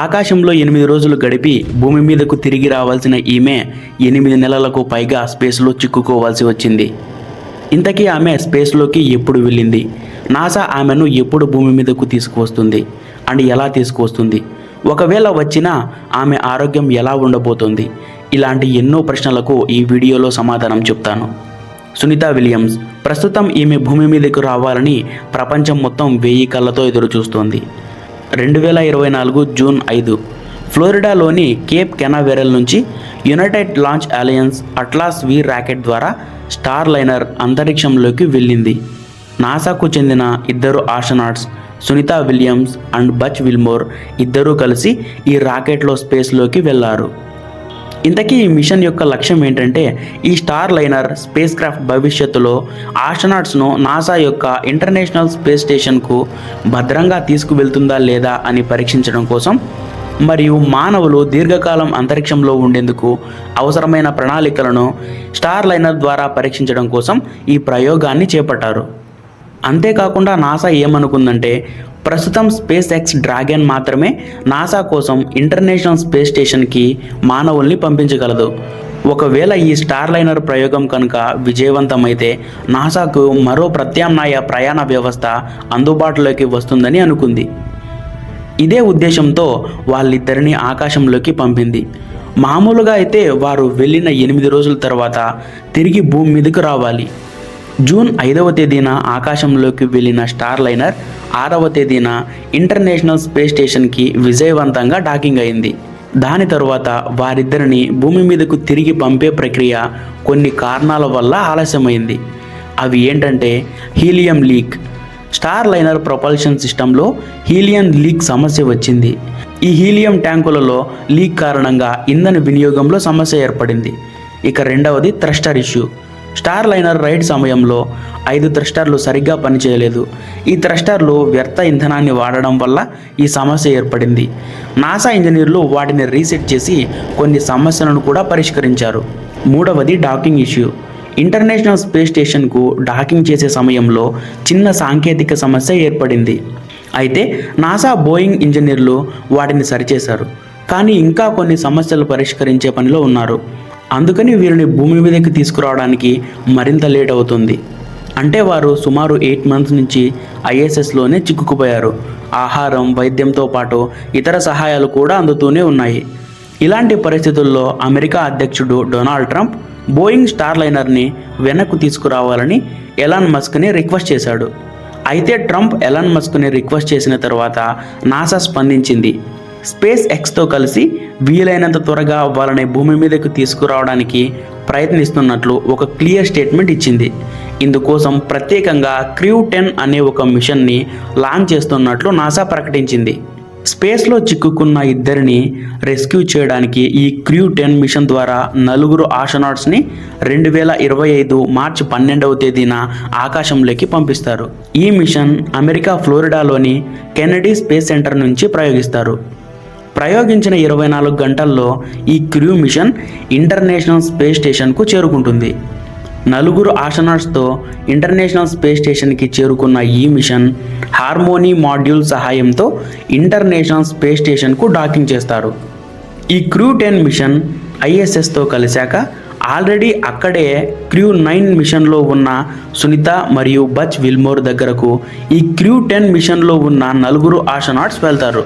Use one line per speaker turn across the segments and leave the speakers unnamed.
ఆకాశంలో 8 రోజులు గడిపి భూమి మీదకు తిరిగి రావాల్సిన ఈమె 8 నెలలకు పైగా స్పేస్లో చిక్కుకోవాల్సి వచ్చింది. ఇంతకీ ఆమె స్పేస్లోకి ఎప్పుడు వెళ్ళింది? నాసా ఆమెను ఎప్పుడు భూమి మీదకు తీసుకువస్తుంది అండ్ ఎలా తీసుకువస్తుంది? ఒకవేళ వచ్చినా ఆమె ఆరోగ్యం ఎలా ఉండబోతోంది? ఇలాంటి ఎన్నో ప్రశ్నలకు ఈ వీడియోలో సమాధానం చెప్తాను. సునీత విలియమ్స్. ప్రస్తుతం ఈమె భూమి మీదకు రావాలని ప్రపంచం మొత్తం 1000 కళ్ళతో ఎదురు చూస్తోంది. 2024 జూన్ 5 ఫ్లోరిడాలోని కేప్ కెనావెరల్ నుంచి United Launch Alliance Atlas V rocket ద్వారా స్టార్ లైనర్ అంతరిక్షంలోకి వెళ్ళింది. నాసాకు చెందిన 2 astronauts Sunita Williams and Butch Wilmore ఇద్దరూ కలిసి ఈ రాకెట్లో స్పేస్లోకి వెళ్లారు. ఇంతకీ ఈ మిషన్ యొక్క లక్ష్యం ఏంటంటే, ఈ స్టార్ లైనర్ స్పేస్ క్రాఫ్ట్ భవిష్యత్తులో ఆస్ట్రోనాట్స్ను నాసా యొక్క ఇంటర్నేషనల్ స్పేస్ స్టేషన్కు భద్రంగా తీసుకువెళ్తుందా లేదా అని పరీక్షించడం కోసం మరియు మానవులు దీర్ఘకాలం అంతరిక్షంలో ఉండేందుకు అవసరమైన ప్రణాళికలను స్టార్ లైనర్ ద్వారా పరీక్షించడం కోసం ఈ ప్రయోగాన్ని చేపట్టారు. అంతేకాకుండా నాసా ఏమనుకుందంటే, ప్రస్తుతం స్పేస్ ఎక్స్ డ్రాగన్ మాత్రమే నాసా కోసం ఇంటర్నేషనల్ స్పేస్ స్టేషన్కి మానవుల్ని పంపించగలదు. ఒకవేళ ఈ స్టార్ లైనర్ ప్రయోగం కనుక విజయవంతమైతే నాసాకు మరో ప్రత్యామ్నాయ ప్రయాణ వ్యవస్థ అందుబాటులోకి వస్తుందని అనుకుంది. ఇదే ఉద్దేశంతో వాళ్ళిద్దరిని ఆకాశంలోకి పంపింది. మామూలుగా అయితే వారు వెళ్ళిన 8 రోజుల తర్వాత తిరిగి భూమి మీదకు రావాలి. జూన్ 5వ తేదీన ఆకాశంలోకి వెళ్ళిన స్టార్ లైనర్ 6వ తేదీన ఇంటర్నేషనల్ స్పేస్ స్టేషన్కి విజయవంతంగా డాకింగ్ అయింది. దాని తరువాత వారిద్దరిని భూమి మీదకు తిరిగి పంపే ప్రక్రియ కొన్ని కారణాల వల్ల ఆలస్యమైంది. అవి ఏంటంటే, helium leak. Star liner propulsion సిస్టంలో హీలియం లీక్ సమస్య వచ్చింది. ఈ హీలియం ట్యాంకులలో లీక్ కారణంగా ఇంధన వినియోగంలో సమస్య ఏర్పడింది. ఇక రెండవది thruster issue. Starliner ride సమయంలో 5 థ్రస్టర్లు సరిగ్గా పనిచేయలేదు. ఈ థ్రస్టర్లు వ్యర్థ ఇంధనాన్ని వాడడం వల్ల ఈ సమస్య ఏర్పడింది. నాసా ఇంజనీర్లు వాటిని రీసెట్ చేసి కొన్ని సమస్యలను కూడా పరిష్కరించారు. మూడవది డాకింగ్ ఇష్యూ. ఇంటర్నేషనల్ స్పేస్ స్టేషన్కు డాకింగ్ చేసే సమయంలో చిన్న సాంకేతిక సమస్య ఏర్పడింది. అయితే నాసా బోయింగ్ ఇంజనీర్లు వాటిని సరిచేశారు. కానీ ఇంకా కొన్ని సమస్యలు పరిష్కరించే పనిలో ఉన్నారు. అందుకని వీరిని భూమి మీదకి తీసుకురావడానికి మరింత లేట్ అవుతుంది. అంటే వారు సుమారు 8 మంత్స్ నుంచి ISSలోనే చిక్కుకుపోయారు. ఆహారం, వైద్యంతో పాటు ఇతర సహాయాలు కూడా అందుతూనే ఉన్నాయి. ఇలాంటి పరిస్థితుల్లో అమెరికా అధ్యక్షుడు డొనాల్డ్ ట్రంప్ బోయింగ్ స్టార్ లైనర్ని వెనక్కు తీసుకురావాలని ఎలాన్ మస్క్ని రిక్వెస్ట్ చేశాడు. అయితే ట్రంప్ ఎలాన్ మస్క్ని రిక్వెస్ట్ చేసిన తర్వాత నాసా స్పందించింది. స్పేస్ ఎక్స్తో కలిసి వీలైనంత త్వరగా వాళ్ళని భూమి మీదకు తీసుకురావడానికి ప్రయత్నిస్తున్నట్లు ఒక క్లియర్ స్టేట్మెంట్ ఇచ్చింది. ఇందుకోసం ప్రత్యేకంగా క్రూ 10 అనే ఒక మిషన్ని లాంచ్ చేస్తున్నట్లు నాసా ప్రకటించింది. స్పేస్లో చిక్కుకున్న ఇద్దరిని రెస్క్యూ చేయడానికి ఈ క్రూ 10 మిషన్ ద్వారా 4 ఆస్ట్రోనాట్స్ని 2025 మార్చి 12వ తేదీన ఆకాశంలోకి పంపిస్తారు. ఈ మిషన్ అమెరికా ఫ్లోరిడాలోని కెనడీ స్పేస్ సెంటర్ నుంచి ప్రయోగిస్తారు. ప్రయోగించిన 24 గంటల్లో ఈ క్రూ మిషన్ ఇంటర్నేషనల్ స్పేస్ స్టేషన్కు చేరుకుంటుంది. 4 ఆస్ట్రోనాట్స్తో ఇంటర్నేషనల్ స్పేస్ స్టేషన్కి చేరుకున్న ఈ మిషన్ హార్మోనీ మాడ్యూల్ సహాయంతో ఇంటర్నేషనల్ స్పేస్ స్టేషన్కు డాకింగ్ చేస్తారు. ఈ క్రూ 10 మిషన్ ISSతో కలిశాక ఆల్రెడీ అక్కడే క్రూ 9 మిషన్లో ఉన్న సునీత మరియు బచ్ విల్మోర్ దగ్గరకు ఈ క్రూ 10 మిషన్లో ఉన్న 4 ఆస్ట్రోనాట్స్ వెళ్తారు.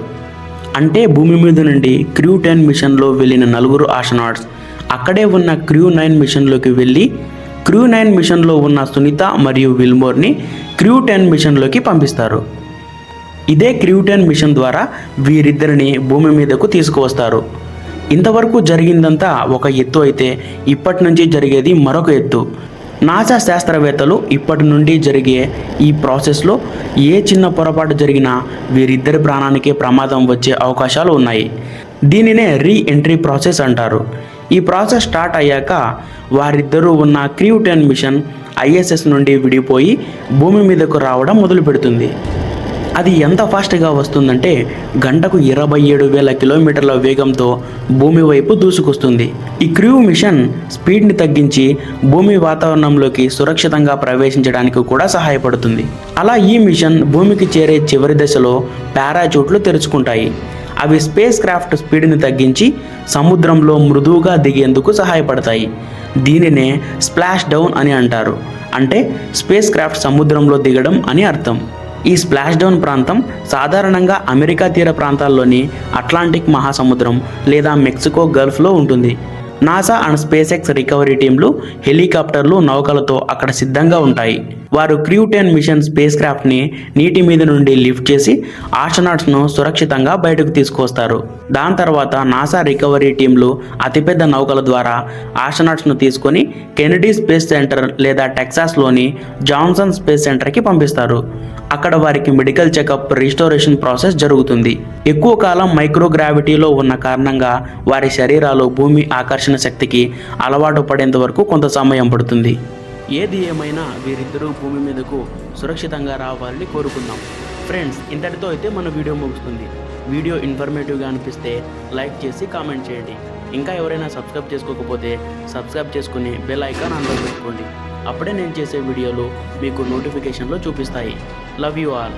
అంటే భూమి మీద నుండి క్రూ 10 మిషన్లో వెళ్ళిన 4 ఆస్ట్రోనాట్స్ అక్కడే ఉన్న క్రూ 9 మిషన్లోకి వెళ్ళి క్రూ 9 మిషన్లో ఉన్న సునీత మరియు విల్మోర్ని క్రూ 10 మిషన్లోకి పంపిస్తారు. ఇదే క్రూ 10 మిషన్ ద్వారా వీరిద్దరిని భూమి మీదకు తీసుకువస్తారు. ఇంతవరకు జరిగిందంతా ఒక ఎత్తు అయితే ఇప్పటి నుంచి జరిగేది మరొక ఎత్తు. నాసా శాస్త్రవేత్తలు ఇప్పటి నుండి జరిగే ఈ ప్రాసెస్లో ఏ చిన్న పొరపాటు జరిగినా వీరిద్దరి ప్రాణానికే ప్రమాదం వచ్చే అవకాశాలు ఉన్నాయి. దీనినే రీ ఎంట్రీ ప్రాసెస్ అంటారు. ఈ ప్రాసెస్ స్టార్ట్ అయ్యాక వారిద్దరూ ఉన్న క్రూ 10 మిషన్ ISS నుండి విడిపోయి భూమి మీదకు రావడం మొదలు పెడుతుంది. అది ఎంత ఫాస్ట్గా వస్తుందంటే గంటకు 27,000 కిలోమీటర్ల వేగంతో భూమి వైపు దూసుకొస్తుంది. ఈ క్రూ మిషన్ స్పీడ్ని తగ్గించి భూమి వాతావరణంలోకి సురక్షితంగా ప్రవేశించడానికి కూడా సహాయపడుతుంది. అలా ఈ మిషన్ భూమికి చేరే చివరి దశలో పారాచూట్లు తెరుచుకుంటాయి. అవి స్పేస్ క్రాఫ్ట్ స్పీడ్ని తగ్గించి సముద్రంలో మృదువుగా దిగేందుకు సహాయపడతాయి. దీనినే స్ప్లాష్ డౌన్ అని అంటారు. అంటే స్పేస్ క్రాఫ్ట్ సముద్రంలో దిగడం అని అర్థం. ఈ స్ప్లాష్ డౌన్ ప్రాంతం సాధారణంగా అమెరికా తీర ప్రాంతాల్లోని అట్లాంటిక్ మహాసముద్రం లేదా మెక్సికో గల్ఫ్లో ఉంటుంది. NASA and space X recovery టీంలు హెలికాప్టర్లు, నౌకలతో అక్కడ సిద్ధంగా ఉంటాయి. వారు క్రూ 10 మిషన్ స్పేస్ క్రాఫ్ట్ని నీటి మీద నుండి లిఫ్ట్ చేసి ఆస్ట్రోనాట్స్ను సురక్షితంగా బయటకు తీసుకొస్తారు. దాని తర్వాత నాసా రికవరీ టీంలు అతిపెద్ద నౌకల ద్వారా ఆస్ట్రోనాట్స్ను తీసుకొని కెనడీ స్పేస్ సెంటర్ లేదా టెక్సాస్లోని జాన్సన్ స్పేస్ సెంటర్కి పంపిస్తారు. అక్కడ వారికి మెడికల్ చెకప్, రిస్టోరేషన్ ప్రాసెస్ జరుగుతుంది. ఎక్కువ కాలం మైక్రోగ్రావిటీలో ఉన్న కారణంగా వారి శరీరాలు భూమి ఆకర్షణ శక్తికి అలవాటు పడేంత వరకు కొంత సమయం పడుతుంది. ఏది ఏమైనా వీరిద్దరూ భూమి మీదకు సురక్షితంగా రావాలని కోరుకుందాం. ఫ్రెండ్స్, ఇంతటితో అయితే మన వీడియో ముగుస్తుంది. వీడియో ఇన్ఫర్మేటివ్గా అనిపిస్తే లైక్ చేసి కామెంట్ చేయండి. ఇంకా ఎవరైనా సబ్స్క్రైబ్ చేసుకోకపోతే సబ్స్క్రైబ్ చేసుకుని బెల్ ఐకాన్ ఆన్లో పెట్టుకోండి. అప్పుడే నేను చేసే వీడియోలు మీకు నోటిఫికేషన్లో చూపిస్తాయి. Love you all.